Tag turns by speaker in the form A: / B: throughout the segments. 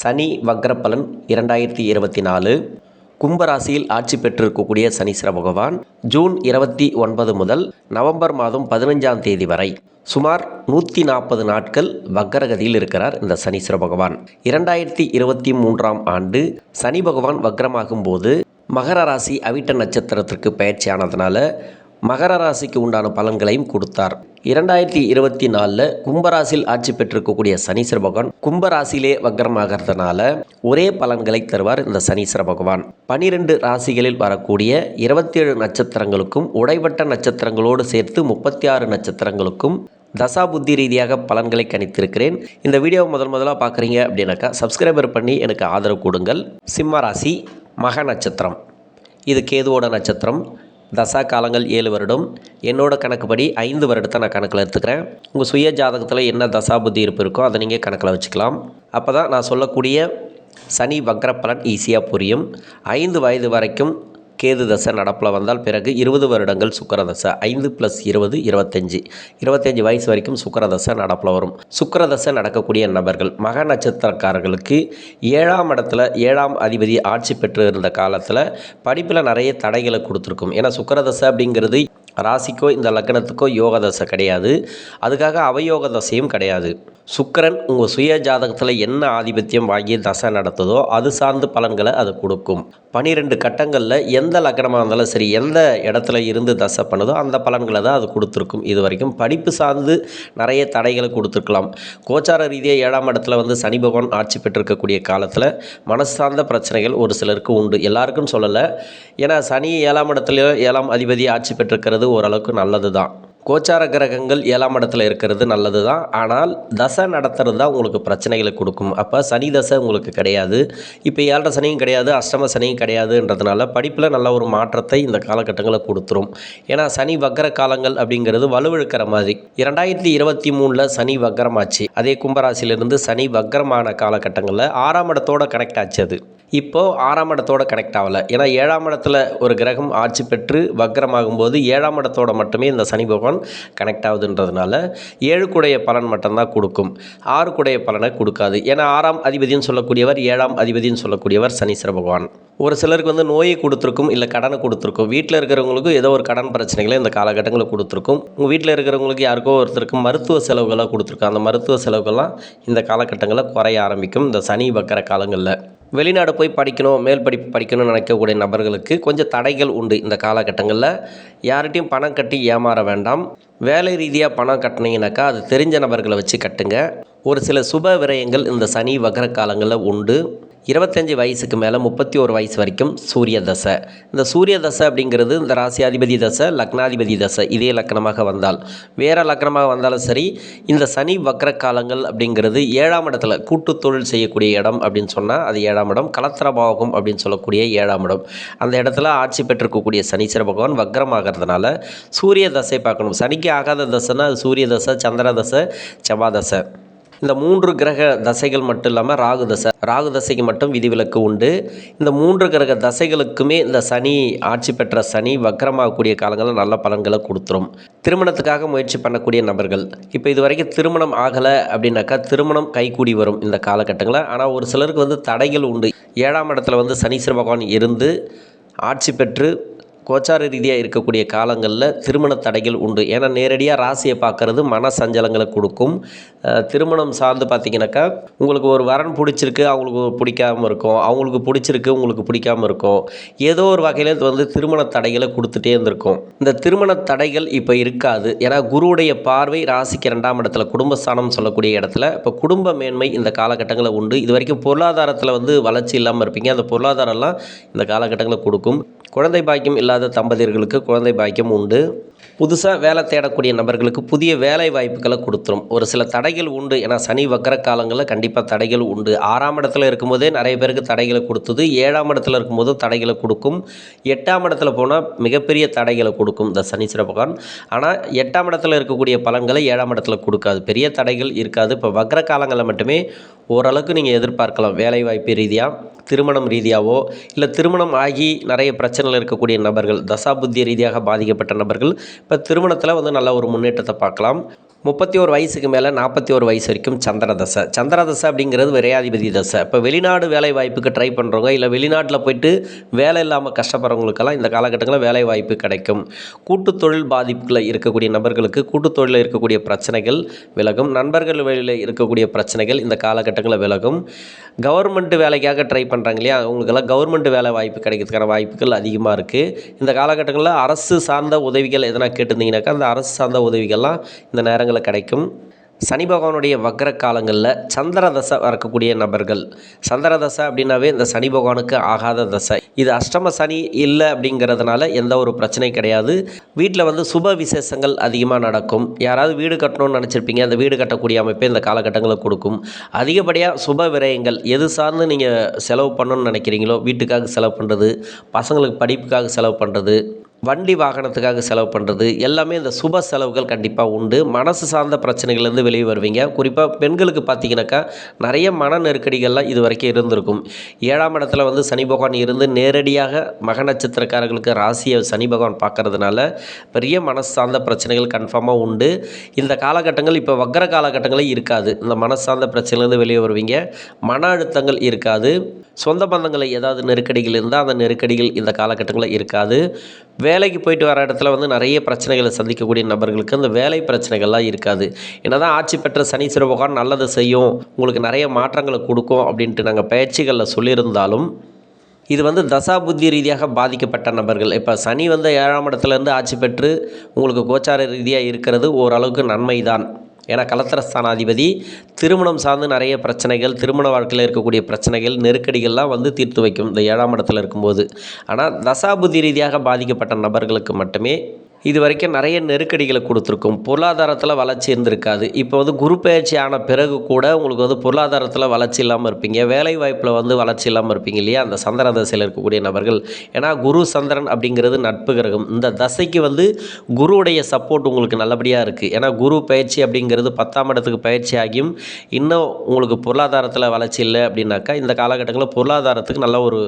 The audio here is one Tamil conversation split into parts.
A: சனி வக்ரப்பலன் 2024 கும்பராசியில் ஆட்சி பெற்றிருக்கக்கூடிய சனீஸ்வர பகவான் ஜூன் 29 முதல் நவம்பர் மாதம் 15ஆம் தேதி வரை சுமார் 140 நாட்கள் வக்ரகதியில் இருக்கிறார். இந்த சனீஸ்வர பகவான் 2023ஆம் ஆண்டு சனி பகவான் வக்ரமாகும் போது மகர ராசி அவிட்ட நட்சத்திரத்திற்கு பயிற்சியானதுனால மகர ராசிக்கு உண்டான பலன்களையும் கொடுத்தார். 2024 கும்பராசியில் ஆட்சி பெற்றிருக்கக்கூடிய சனீஸ்வர பகவான் கும்பராசியிலே வக்ரமாகிறதுனால ஒரே பலன்களை தருவார். இந்த சனீஸ்வர பகவான் 12 ராசிகளில் வரக்கூடிய 27 நட்சத்திரங்களுக்கும் உடைவட்ட நட்சத்திரங்களோடு சேர்த்து 36 நட்சத்திரங்களுக்கும் தசாபுத்தி ரீதியாக பலன்களை கணித்திருக்கிறேன். இந்த வீடியோவை முதலாக பார்க்குறீங்க அப்படின்னாக்கா சப்ஸ்கிரைபர் பண்ணி எனக்கு ஆதரவு கொடுங்கள். சிம்ம ராசி மக நட்சத்திரம், இது கேதுவோட நட்சத்திரம். தசா காலங்கள் 7 வருடம். என்னோட கணக்குப்படி 5 வருடத்தை நான் கணக்கில் எடுத்துக்கிறேன். உங்கள் சுய ஜாதகத்தில் என்ன தசாபுத்தி இருப்பு இருக்கோ அதை நீங்கள் கணக்கில் வச்சுக்கலாம். அப்போ தான் நான் சொல்லக்கூடிய சனி வக்ர பலன் ஈஸியாக புரியும். 5 வயது வரைக்கும் கேது தசை நடப்பில் வந்தால் பிறகு 20 வருடங்கள் சுக்கிர தசை. 5 + 20 25 வயசு வரைக்கும் சுக்கிர தசை நடப்பில் வரும். சுக்கிர தசை நடக்கக்கூடிய நபர்கள் மக நட்சத்திரக்காரர்களுக்கு 7ஆம் இடத்துல 7ஆம் அதிபதி ஆட்சி பெற்று இருந்த காலத்தில் படிப்பில் நிறைய தடைகளை கொடுத்துருக்கும். ஏன்னா சுக்கிர தசை அப்படிங்கிறது ராசிக்கோ இந்த லக்னத்துக்கோ யோக தசை கிடையாது, அதுக்காக அவயோக தசையும் கிடையாது. சுக்கிரன் உங்கள் சுய ஜாதகத்தில் என்ன ஆதிபத்தியம் வாங்கி தசை நடத்துதோ அது சார்ந்து பலன்களை அது கொடுக்கும். 12 கட்டங்களில் எந்த லக்னமாக இருந்தாலும் சரி, எந்த இடத்துல இருந்து தசை பண்ணுதோ அந்த பலன்களை தான் அது கொடுத்துருக்கும். இது வரைக்கும் படிப்பு சார்ந்து நிறைய தடைகளை கொடுத்துருக்கலாம். கோச்சார ரீதியாக 7ஆம் இடத்துல சனி பகவான் ஆட்சி பெற்றிருக்கக்கூடிய காலத்தில் மனசு சார்ந்த பிரச்சனைகள் ஒரு சிலருக்கு உண்டு. எல்லாருக்கும் சொல்லலை, ஏன்னா சனி 7ஆம் இடத்துல 7ஆம் அதிபதி ஆட்சி பெற்றிருக்கிறது ஓரளவுக்கு நல்லது தான். கோச்சார கிரகங்கள் 7ஆம் இடத்துல இருக்கிறது நல்லது தான். ஆனால் தசை நடத்துறது தான் உங்களுக்கு பிரச்சனைகளை கொடுக்கும். அப்போ சனி தசை உங்களுக்கு கிடையாது, இப்போ 7 சனியும் கிடையாது, அஷ்டம சனியும் கிடையாதுன்றதுனால படிப்பில் நல்ல ஒரு மாற்றத்தை இந்த காலகட்டங்களில் கொடுத்துரும். ஏன்னா சனி வக்ர காலங்கள் அப்படிங்கிறது வலுவிழுக்கிற மாதிரி. 2023 சனி வக்ரமாச்சு. அதே கும்பராசியிலிருந்து சனி வக்ரமான காலகட்டங்களில் 6ஆம் இடத்தோட கனெக்ட் ஆச்சு. அது இப்போது 6ஆம் இடத்தோட கனெக்ட் ஆகலை. ஏன்னா 7ஆம் இடத்துல ஒரு கிரகம் ஆட்சி பெற்று வக்ரமாகும்போது 7ஆம் இடத்தோட மட்டுமே இந்த சனி பகவான் கனெக்ட் ஆகுதுன்றதுனால 7 கூடைய பலன் மட்டும்தான் கொடுக்கும், 6 கூடைய பலனை கொடுக்காது. ஏன்னா 6ஆம் அதிபதினு சொல்லக்கூடியவர் 7ஆம் அதிபதினு சொல்லக்கூடியவர் சனீஸ்வர பகவான். ஒரு சிலருக்கு நோயை கொடுத்துருக்கும், இல்லை கடனை கொடுத்துருக்கும். வீட்டில் இருக்கிறவங்களுக்கு ஏதோ ஒரு கடன் பிரச்சனைகளை இந்த காலகட்டங்களில் கொடுத்துருக்கும். உங்கள் வீட்டில் இருக்கிறவங்களுக்கு யாருக்கோ ஒருத்தருக்கு மருத்துவ செலவுகளாக கொடுத்துருக்கும். அந்த மருத்துவ செலவுகள்லாம் இந்த காலகட்டங்களில் குறைய ஆரம்பிக்கும் இந்த சனி வக்கிற காலங்களில். வெளிநாடு போய் படிக்கணும், மேல் படிப்பு படிக்கணும்னு நினைக்கக்கூடிய நபர்களுக்கு கொஞ்சம் தடைகள் உண்டு இந்த காலகட்டங்களில். யார்கிட்டையும் பணம் கட்டி ஏமாற வேண்டாம். வேலை ரீதியாக பணம் கட்டினீங்கனாக்கா அது தெரிஞ்ச நபர்களை வச்சு கட்டுங்க. ஒரு சில சுப விரயங்கள் இந்த சனி வக்ர காலங்களில் உண்டு. 25 வயசுக்கு மேலே 31 வயசு வரைக்கும் சூரிய தசை. இந்த சூரிய தசை அப்படிங்கிறது இந்த ராசியாதிபதி தசை, லக்னாதிபதி தசை இதே லக்னமாக வந்தால், வேறு லக்னமாக வந்தாலும் சரி, இந்த சனி வக்ர காலங்கள் அப்படிங்கிறது 7ஆம் இடத்துல கூட்டு தொழில் செய்யக்கூடிய இடம் அப்படின்னு சொன்னால் அது 7ஆம் இடம். கலத்திர பாவகம் அப்படின்னு சொல்லக்கூடிய 7ஆம் இடம். அந்த இடத்துல ஆட்சி பெற்றிருக்கக்கூடிய சனீஸ்வர பகவான் வக்ரமாகிறதுனால சூரிய தசை பார்க்கணும். சனிக்கு ஆகாத தசைன்னா அது சூரிய தசை, சந்திர தசை, செவ்வாய் தசை. இந்த 3 கிரக தசைகள் மட்டும் இல்லாமல் ராகு தசைக்கு மட்டும் விதிவிலக்கு உண்டு. இந்த 3 கிரக தசைகளுக்குமே இந்த சனி ஆட்சி பெற்ற சனி வக்ரமாகக்கூடிய காலங்களில் நல்ல பலன்களை கொடுத்துரும். திருமணத்துக்காக முயற்சி பண்ணக்கூடிய நபர்கள், இப்போ இது வரைக்கும் திருமணம் ஆகலை அப்படின்னாக்கா திருமணம் கைகூடி வரும் இந்த காலகட்டங்களில். ஆனால் ஒரு சிலருக்கு தடைகள் உண்டு. 7ஆம் இடத்துல சனீஸ்வர பகவான் இருந்து ஆட்சி பெற்று கோச்சார ரீதியாக இருக்கக்கூடிய காலங்களில் திருமண தடைகள் உண்டு. ஏன்னா நேரடியாக ராசியை பார்க்குறது மன சஞ்சலங்களை கொடுக்கும். திருமணம் சார்ந்து பார்த்திங்கனாக்கா உங்களுக்கு ஒரு வரன் பிடிச்சிருக்கு, அவங்களுக்கு பிடிக்காமல் இருக்கும், அவங்களுக்கு பிடிச்சிருக்கு, உங்களுக்கு பிடிக்காமல் இருக்கும். ஏதோ ஒரு வகையில் திருமண தடைகளை கொடுத்துட்டே இருந்திருக்கும். இந்த திருமண தடைகள் இப்போ இருக்காது. ஏன்னா குருவுடைய பார்வை ராசிக்கு 2ஆம் இடத்துல குடும்பஸ்தானம் சொல்லக்கூடிய இடத்துல இப்போ குடும்ப மேன்மை இந்த காலகட்டங்களில் உண்டு. இது வரைக்கும் பொருளாதாரத்தில் வளர்ச்சி இல்லாமல் இருப்பீங்க, அந்த பொருளாதாரம்லாம் இந்த காலகட்டங்களில் கொடுக்கும். குழந்தை பாக்கியம் இல்லாத தம்பதியர்களுக்கு குழந்தை பாக்கியம் உண்டு. புதுசாக வேலை தேடக்கூடிய நபர்களுக்கு புதிய வேலை வாய்ப்புகளை கொடுத்துரும். ஒரு சில தடைகள் உண்டு. ஏன்னா சனி வக்ர காலங்களில் கண்டிப்பாக தடைகள் உண்டு. 6ஆம் இடத்துல இருக்கும்போதே நிறைய பேருக்கு தடைகளை கொடுத்தது. 7ஆம் இடத்துல இருக்கும்போது தடைகளை கொடுக்கும். 8ஆம் இடத்துல போனால் மிகப்பெரிய தடைகளை கொடுக்கும் இந்த சனீஸ்வர பகவான். ஆனால் 8ஆம் இடத்துல இருக்கக்கூடிய பலன்களை 7ஆம் இடத்துல கொடுக்காது. பெரிய தடைகள் இருக்காது. இப்போ வக்ர காலங்களில் மட்டுமே ஓரளவுக்கு நீங்கள் எதிர்பார்க்கலாம். வேலை வாய்ப்பு ரீதியாக, திருமணம் ரீதியாகவோ, இல்லை திருமணம் ஆகி நிறைய பிரச்சனைகள் இருக்கக்கூடிய நபர்கள், தசாபுத்தி ரீதியாக பாதிக்கப்பட்ட நபர்கள் இப்போ திருமணத்தில் நல்ல ஒரு முன்னேற்றத்தை பார்க்கலாம். 31 வயசுக்கு மேலே 41 வயசு வரைக்கும் சந்திர தசை. சந்திர தசை அப்படிங்கிறது விரையாதிபதி தசை. இப்போ வெளிநாடு வேலை வாய்ப்புக்கு ட்ரை பண்ணுறவங்க, இல்லை வெளிநாட்டில் போயிட்டு வேலை இல்லாமல் கஷ்டப்படுறவங்களுக்கெல்லாம் இந்த காலகட்டங்களில் வேலை வாய்ப்பு கிடைக்கும். கூட்டுத் தொழில் பாதிப்புகளில் இருக்கக்கூடிய நபர்களுக்கு கூட்டுத் தொழிலில் இருக்கக்கூடிய பிரச்சனைகள் விலகும். நண்பர்கள் வழியில் இருக்கக்கூடிய பிரச்சனைகள் இந்த காலகட்டங்களில் விலகும். கவர்மெண்ட் வேலைக்காக ட்ரை பண்ணுறாங்க இல்லையா, அவங்களுக்கெல்லாம் கவர்மெண்ட் வேலை வாய்ப்பு கிடைக்கிறதுக்கான வாய்ப்புகள் அதிகமாக இருக்குது. இந்த காலகட்டங்களில் அரசு சார்ந்த உதவிகள் எதனா கேட்டிருந்தீங்கன்னாக்கா அந்த அரசு சார்ந்த உதவிகள்லாம் இந்த நேரங்களில் கிடைக்கும். சனி பகவானுடைய வக்ர காலங்களில் சந்திர தசை வரக்கூடிய நபர்கள், சந்திர தசை அப்படின்னாவே இந்த சனி பகவானுக்கு ஆகாத தசை. இது அஷ்டம சனி இல்லை அப்படிங்கிறதுனால எந்த ஒரு பிரச்சனையும் கிடையாது. வீட்டில் சுப விசேஷங்கள் அதிகமாக நடக்கும். யாராவது வீடு கட்டணும்னு நினச்சிருப்பீங்க, அந்த வீடு கட்டக்கூடிய அமைப்பை இந்த காலகட்டங்களில் கொடுக்கும். அதிகப்படியாக சுப விரயங்கள் எது சார்ந்து நீங்கள் செலவு பண்ணணும்னு நினைக்கிறீங்களோ, வீட்டுக்காக செலவு பண்ணுறது, பசங்களுக்கு படிப்புக்காக செலவு பண்ணுறது, வண்டி வாகனத்துக்காக செலவு பண்ணுறது, எல்லாமே இந்த சுப செலவுகள் கண்டிப்பாக உண்டு. மனசு சார்ந்த பிரச்சனைகள்லேருந்து வெளியே வருவீங்க. குறிப்பாக பெண்களுக்கு பார்த்தீங்கன்னாக்கா நிறைய மன நெருக்கடிகள்லாம் இது வரைக்கும் இருந்திருக்கும். 7ஆம் இடத்துல சனி பகவான் இருந்து நேரடியாக மக நட்சத்திரக்காரர்களுக்கு ராசியை சனி பகவான் பார்க்கறதுனால பெரிய மனசு சார்ந்த பிரச்சனைகள் கன்ஃபார்மாக உண்டு. இந்த காலகட்டங்கள் இப்போ வக்ர காலகட்டங்களே இருக்காது. இந்த மனசு சார்ந்த பிரச்சனைலேருந்து வெளியே வருவீங்க. மன அழுத்தங்கள் இருக்காது. சொந்த பந்தங்களை ஏதாவது நெருக்கடிகள் இருந்தால் அந்த நெருக்கடிகள் இந்த காலகட்டங்களில் இருக்காது. வேலைக்கு போயிட்டு வர இடத்துல நிறைய பிரச்சனைகளை சந்திக்கக்கூடிய நபர்களுக்கு அந்த வேலை பிரச்சனைகள்லாம் இருக்காது. என்னதான் ஆட்சி பெற்ற சனீஸ்வர பகவான் நல்லது செய்யும், உங்களுக்கு நிறைய மாற்றங்களை கொடுக்கும் அப்படின்ட்டு நாங்கள் பயிற்சிகளில் சொல்லியிருந்தாலும், இது தசா புத்தி ரீதியாக பாதிக்கப்பட்ட நபர்கள். இப்போ சனி 7ஆம் இடத்துலேருந்து ஆட்சி பெற்று உங்களுக்கு கோச்சார ரீதியாக இருக்கிறது ஓரளவுக்கு நன்மை தான். ஏன்னா கலத்திரஸ்தானாதிபதி திருமணம் சார்ந்து நிறைய பிரச்சனைகள், திருமண வாழ்க்கையில் இருக்கக்கூடிய பிரச்சனைகள், நெருக்கடிகள்லாம் தீர்த்து வைக்கும் இந்த 7ஆம் இடத்துல இருக்கும்போது. ஆனால் தசாபுத்தி ரீதியாக பாதிக்கப்பட்ட நபர்களுக்கு மட்டுமே இது வரைக்கும் நிறைய நெருக்கடிகளை கொடுத்துருக்கும். பொருளாதாரத்தில் வளர்ச்சி இருந்திருக்காது. இப்போ குரு பயிற்சி ஆன பிறகு கூட உங்களுக்கு பொருளாதாரத்தில் வளர்ச்சி இல்லாமல் இருப்பீங்க. வேலை வாய்ப்பில் வளர்ச்சி இல்லாமல் இருப்பீங்க இல்லையா, அந்த சந்திர தசையில் இருக்கக்கூடிய நபர்கள். ஏன்னா குரு சந்திரன் அப்படிங்கிறது நட்பு கிரகம். இந்த தசைக்கு குருவுடைய சப்போர்ட் உங்களுக்கு நல்லபடியாக இருக்குது. ஏன்னா குரு பயிற்சி அப்படிங்கிறது 10ஆம் இடத்துக்கு பயிற்சி ஆகியும் இன்னும் உங்களுக்கு பொருளாதாரத்தில் வளர்ச்சி இல்லை அப்படின்னாக்கா இந்த காலகட்டங்களில் பொருளாதாரத்துக்கு நல்ல ஒரு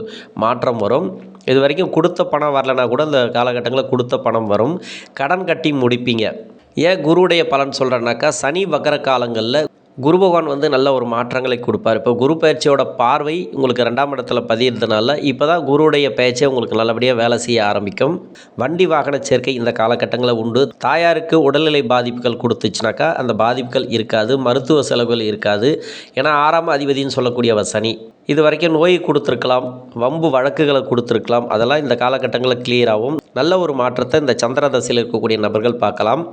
A: மாற்றம் வரும். இது வரைக்கும் கொடுத்த பணம் வரலைன்னா கூட இந்த காலகட்டங்களில் கொடுத்த பணம் வரும். கடன் கட்டி முடிப்பீங்க. ஏன் குருவுடைய பலன் சொல்கிறேன்னாக்கா, சனி வக்ர காலங்களில் குரு பகவான் நல்ல ஒரு மாற்றங்களை கொடுப்பார். இப்போ குரு பயிற்சியோட பார்வை உங்களுக்கு 2ஆம் இடத்துல பதியறதுனால இப்போ தான் குருவுடைய பயிற்சியை உங்களுக்கு நல்லபடியாக வேலை செய்ய ஆரம்பிக்கும். வண்டி வாகன சேர்க்கை இந்த காலகட்டங்களில் உண்டு. தாயாருக்கு உடல்நிலை பாதிப்புகள் கொடுத்துச்சுனாக்கா அந்த பாதிப்புகள் இருக்காது. மருத்துவ செலவுகள் இருக்காது. ஏன்னா 6ஆம் அதிபதினு சொல்லக்கூடியவர் சனி. இது வரைக்கும் நோய் கொடுத்துருக்கலாம், வம்பு வழக்குகளை கொடுத்துருக்கலாம். அதெல்லாம் இந்த காலகட்டங்களில் கிளியர் ஆகும். நல்ல ஒரு மாற்றத்தை இந்த சந்திர தசையில் இருக்கக்கூடிய நபர்கள் பார்க்கலாம்.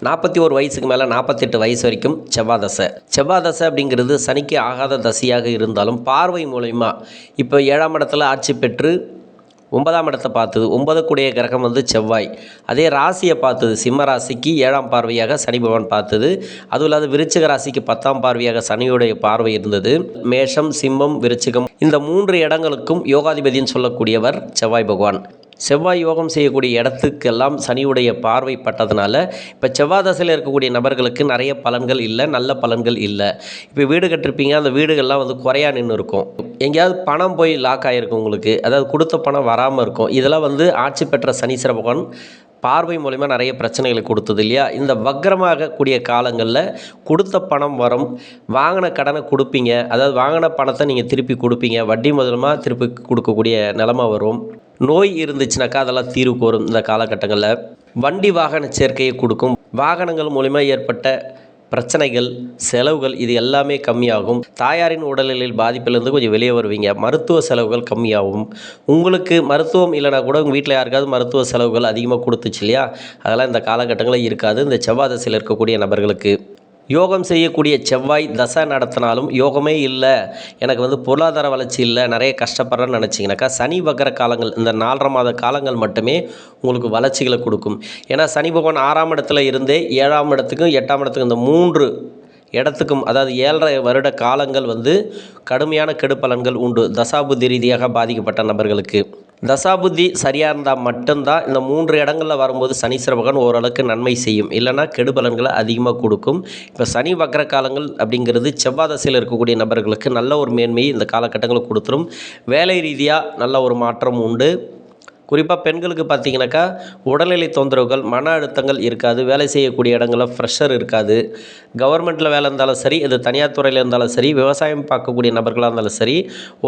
A: 41 வயசுக்கு மேலே 48 வயசு வரைக்கும் செவ்வாய் தசை. செவ்வாய் தசை அப்படிங்கிறது சனிக்கு ஆகாத தசையாக இருந்தாலும் பார்வை மூலயமா இப்போ 7ஆம் இடத்துல ஆட்சி பெற்று 9ஆம் இடத்தை பார்த்தது. 9 கூடிய கிரகம் செவ்வாய். அதே ராசியை பார்த்தது. சிம்ம ராசிக்கு 7ஆம் பார்வையாக சனி பகவான் பார்த்தது. அதுவும் இல்லாத விருச்சிக ராசிக்கு 10ஆம் பார்வையாக சனியுடைய பார்வை இருந்தது. மேஷம், சிம்மம், விருச்சிகம் இந்த 3 இடங்களுக்கும் யோகாதிபதினு சொல்லக்கூடியவர் செவ்வாய் பகவான். செவ்வாய் யோகம் செய்யக்கூடிய இடத்துக்கெல்லாம் சனியுடைய பார்வை பட்டதுனால இப்போ செவ்வாய் தசையில் இருக்கக்கூடிய நபர்களுக்கு நிறைய பலன்கள் இல்லை, நல்ல பலன்கள் இல்லை. இப்போ வீடு கட்டிருப்பீங்க, அந்த வீடுகள்லாம் குறையா நின்று இருக்கும். எங்கேயாவது பணம் போய் லாக் ஆகிருக்கும் உங்களுக்கு, அதாவது கொடுத்த பணம் வராமல் இருக்கும். இதெல்லாம் ஆட்சி பெற்ற சனீஸ்வர பகவான் பார்வை மூலிமா நிறைய பிரச்சனைகளை கொடுத்தது இல்லையா. இந்த வக்ரமாக கூடிய காலங்களில் கொடுத்த பணம் வரும். வாங்கின கடனை கொடுப்பீங்க, அதாவது வாங்கின பணத்தை நீங்கள் திருப்பி கொடுப்பீங்க. வட்டி முதலமாக திருப்பி கொடுக்கக்கூடிய நிலமை வரும். நோய் இருந்துச்சுனாக்கா அதெல்லாம் தீர்வுக்கு வரும். இந்த காலகட்டங்களில் வண்டி வாகன சேர்க்கையை கொடுக்கும். வாகனங்கள் மூலிமா ஏற்பட்ட பிரச்சனைகள், செலவுகள் இது எல்லாமே கம்மியாகும். தாயாரின் உடல்நிலையில் பாதிப்பிலிருந்து கொஞ்சம் வெளியே வருவீங்க. மருத்துவ செலவுகள் கம்மியாகும். உங்களுக்கு மருத்துவம் இல்லைனா கூட உங்கள் வீட்டில் யாருக்காவது மருத்துவ செலவுகள் அதிகமாக கொடுத்துச்சு இல்லையா, அதெல்லாம் இந்த காலகட்டங்களில் இருக்காது. இந்த செவ்வாய் தசையில் இருக்கக்கூடிய நபர்களுக்கு யோகம் செய்யக்கூடிய செவ்வாய் தசை நடத்தினாலும் யோகமே இல்லை, எனக்கு பொருளாதார வளர்ச்சி இல்லை, நிறைய கஷ்டப்படுறேன்னு நினச்சிங்கனாக்கா சனி வக்ர காலங்கள் இந்த 4.5 மாத காலங்கள் மட்டுமே உங்களுக்கு வளர்ச்சிகளை கொடுக்கும். ஏன்னா சனி பகவான் 6ஆம் இடத்துல இருந்தே 7ஆம் இடத்துக்கும் 8ஆம் இடத்துக்கும் இந்த 3 இடத்துக்கும், அதாவது 7.5 வருட காலங்கள் கடுமையான கெடுபலன்கள் உண்டு தசாபுத்தி ரீதியாக பாதிக்கப்பட்ட நபர்களுக்கு. தசாபுத்தி சரியாக இருந்தால் மட்டும்தான் இந்த 3 இடங்களில் வரும்போது சனீஸ்வர பகவான் ஓரளவுக்கு நன்மை செய்யும், இல்லைனா கெடுபலன்களை அதிகமாக கொடுக்கும். இப்போ சனி வக்ர காலங்கள் அப்படிங்கிறது செவ்வாய் தசையில் இருக்கக்கூடிய நபர்களுக்கு நல்ல ஒரு மேன்மையை இந்த காலகட்டங்களில் கொடுத்துரும். வேலை ரீதியாக நல்ல ஒரு மாற்றம் உண்டு. குறிப்பாக பெண்களுக்கு பார்த்தீங்கன்னாக்கா உடல்நிலை தொந்தரவுகள், மன அழுத்தங்கள் இருக்காது. வேலை செய்யக்கூடிய இடங்களில் ப்ரெஷர் இருக்காது. கவர்மெண்ட்டில் வேலை இருந்தாலும் சரி, இது தனியார் துறையில் இருந்தாலும் சரி, விவசாயம் பார்க்கக்கூடிய நபர்களாக இருந்தாலும் சரி,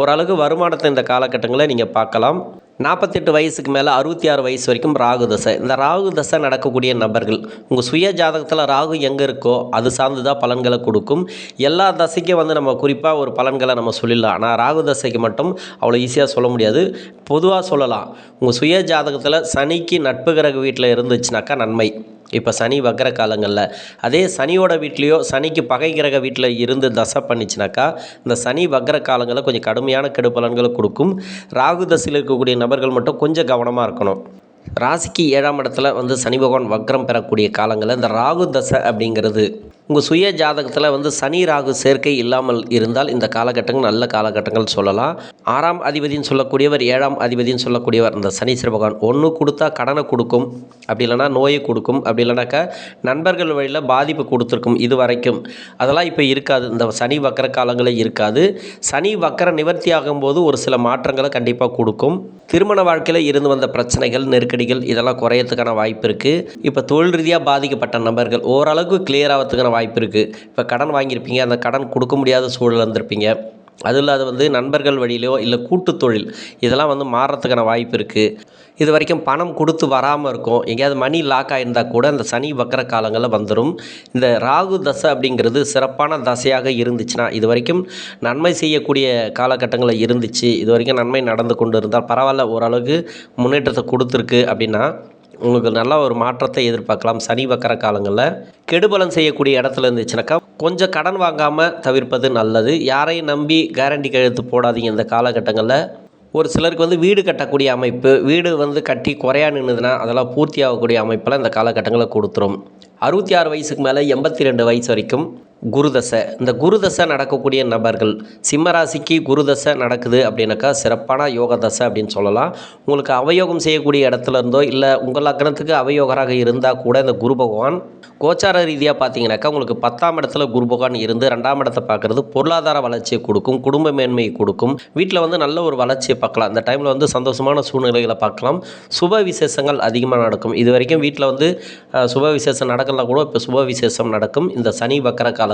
A: ஓரளவுக்கு வருமானத்தை இந்த காலகட்டங்களில் நீங்கள் பார்க்கலாம். 48 வயசுக்கு மேலே 66 வயசு வரைக்கும் ராகு தசை. இந்த ராகு தசை நடக்கக்கூடிய நபர்கள் உங்கள் சுய ஜாதகத்தில் ராகு எங்கே இருக்கோ அது சார்ந்து தான் பலன்களை கொடுக்கும். எல்லா தசைக்கும் நம்ம குறிப்பாக ஒரு பலன்களை நம்ம சொல்லிடலாம். ஆனால் ராகு தசைக்கு மட்டும் அவ்வளோ ஈஸியாக சொல்ல முடியாது. பொதுவாக சொல்லலாம். உங்கள் சுய ஜாதகத்தில் சனிக்கு நட்பு கிரக வீட்டில் இருந்துச்சுனாக்கா நன்மை. இப்போ சனி வக்கர காலங்களில் அதே சனியோட வீட்லேயோ சனிக்கு பகை கிரக வீட்டில் இருந்து தசை பண்ணிச்சுனாக்கா இந்த சனி வக்கர காலங்களில் கொஞ்சம் கடுமையான கெடு பலன்களை கொடுக்கும். ராகு தசையில் இருக்கக்கூடிய நபர்கள் மட்டும் கொஞ்சம் கவனமாக இருக்கணும். ராசிக்கு 7ஆம் இடத்துல சனி பகவான் வக்ரம் பெறக்கூடிய காலங்களில் இந்த ராகு தசை அப்படிங்கிறது உங்கள் சுய ஜாதகத்தில் சனி ராகு சேர்க்கை இல்லாமல் இருந்தால் இந்த காலகட்டங்கள் நல்ல காலகட்டங்கள் சொல்லலாம். 6ஆம் அதிபதினு சொல்லக்கூடியவர் 7ஆம் அதிபதினு சொல்லக்கூடியவர் இந்த சனீஸ்வர பகவான் ஒன்று கொடுத்தா கடனை கொடுக்கும், அப்படி இல்லைனா நோயை கொடுக்கும், அப்படி இல்லைனாக்கா நண்பர்கள் வழியில் பாதிப்பு கொடுத்துருக்கும் இது வரைக்கும். அதெல்லாம் இப்போ இருக்காது. இந்த சனி வக்கர காலங்களில் இருக்காது. சனி வக்கர நிவர்த்தி ஆகும்போது ஒரு சில மாற்றங்களை கண்டிப்பாக கொடுக்கும். திருமண வாழ்க்கையில் இருந்து வந்த பிரச்சனைகள், நெருக்கடிகள் இதெல்லாம் குறையறதுக்கான வாய்ப்பு இருக்குது. இப்போ தொழில் ரீதியாக பாதிக்கப்பட்ட நபர்கள் ஓரளவுக்கு கிளியர் ஆகிறதுக்கான வாய்ப்பு இருக்குது. இப்போ கடன் வாங்கியிருப்பீங்க, அந்த கடன் கொடுக்க முடியாத சூழல் இருந்திருப்பீங்க. அது இல்லாத நண்பர்கள் வழியிலையோ இல்லை கூட்டு தொழில் இதெல்லாம் மாறுறதுக்கான வாய்ப்பு இருக்குது. இது வரைக்கும் பணம் கொடுத்து வராமல் இருக்கும். எங்கேயாவது மணி லாக் ஆகியிருந்தால் கூட இந்த சனி வக்கர காலங்களில் வந்துடும். இந்த ராகு தசை அப்படிங்கிறது சிறப்பான தசையாக இருந்துச்சுன்னா, இது வரைக்கும் நன்மை செய்யக்கூடிய காலகட்டங்களில் இருந்துச்சு, இது வரைக்கும் நன்மை நடந்து கொண்டு இருந்தால் பரவாயில்ல, ஓரளவுக்கு முன்னேற்றத்தை கொடுத்துருக்கு அப்படின்னா உங்களுக்கு நல்ல ஒரு மாற்றத்தை எதிர்பார்க்கலாம். சனி வக்கர காலங்களில் கெடுபலன் செய்யக்கூடிய இடத்துல இருந்துச்சுனாக்கா கொஞ்சம் கடன் வாங்காமல் தவிர்ப்பது நல்லது. யாரையும் நம்பி கேரண்டி கையெழுத்து போடாதீங்க. இந்த காலகட்டங்களில் ஒரு சிலருக்கு வீடு கட்டக்கூடிய அமைப்பு, வீடு கட்டி குறையா நின்றுதுன்னா அதெல்லாம் பூர்த்தி ஆகக்கூடிய அமைப்பெல்லாம் இந்த காலகட்டங்களில் கொடுத்துரும். 66 வயசுக்கு மேலே 82 வயசு வரைக்கும் குருதசை. இந்த குருதசை நடக்கக்கூடிய நபர்கள் சிம்மராசிக்கு குருதசை நடக்குது அப்படின்னாக்கா சிறப்பான யோக தசை அப்படின்னு சொல்லலாம். உங்களுக்கு அவயோகம் செய்யக்கூடிய இடத்துல இருந்தோ இல்லை உங்கள் லக்னத்துக்கு அவயோகராக இருந்தால் கூட இந்த குரு பகவான் கோச்சார ரீதியாக பார்த்தீங்கன்னாக்கா உங்களுக்கு 10ஆம் இடத்துல குரு பகவான் இருந்து 2ஆம் இடத்தை பார்க்குறது பொருளாதார வளர்ச்சியை கொடுக்கும், குடும்ப மேன்மையை கொடுக்கும். வீட்டில் நல்ல ஒரு வளர்ச்சியை பார்க்கலாம். இந்த டைமில் சந்தோஷமான சூழ்நிலைகளை பார்க்கலாம். சுப விசேஷங்கள் அதிகமாக நடக்கும். இது வரைக்கும் வீட்டில் சுப விசேஷம் நடக்கலாம் கூட இப்போ சுப விசேஷம் நடக்கும். இந்த சனி வக்கர காலங்களில்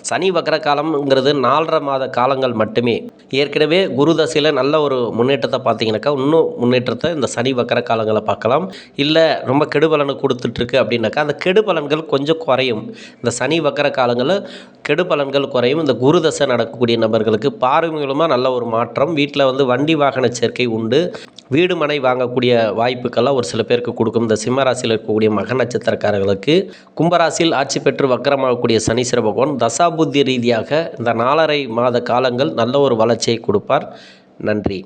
A: சனி வக்கர காலம்ங்கிறது 4.5 மாத காலங்கள் மட்டுமே. ஏற்கனவே குரு தசையில் நல்ல ஒரு முன்னேற்றத்தை பார்த்தீங்கன்னாக்கா இன்னும் முன்னேற்றத்தை இந்த சனி வக்கர காலங்களை பார்க்கலாம். இல்லை ரொம்ப கெடுபலனை கொடுத்துட்ருக்கு அப்படின்னாக்கா அந்த கெடுபலன்கள் கொஞ்சம் குறையும். இந்த சனி வக்கர காலங்களில் கெடுபலன்கள் குறையும். இந்த குரு தசை நடக்கக்கூடிய நபர்களுக்கு பார்வை மூலமாக நல்ல ஒரு மாற்றம். வீட்டில் வண்டி வாகன சேர்க்கை உண்டு. வீடு மனை வாங்கக்கூடிய வாய்ப்புக்கெல்லாம் ஒரு சில பேருக்கு கொடுக்கும். இந்த சிம்மராசியில் இருக்கக்கூடிய மக நட்சத்திரக்காரர்களுக்கு கும்பராசியில் ஆட்சி பெற்று வக்கரமாகக்கூடிய சனீஸ்வர பகவான் தசாபுத்தி ரீதியாக இந்த 4.5 மாத காலங்கள் நல்ல ஒரு வளர்ச்சியை கொடுப்பார். நன்றி.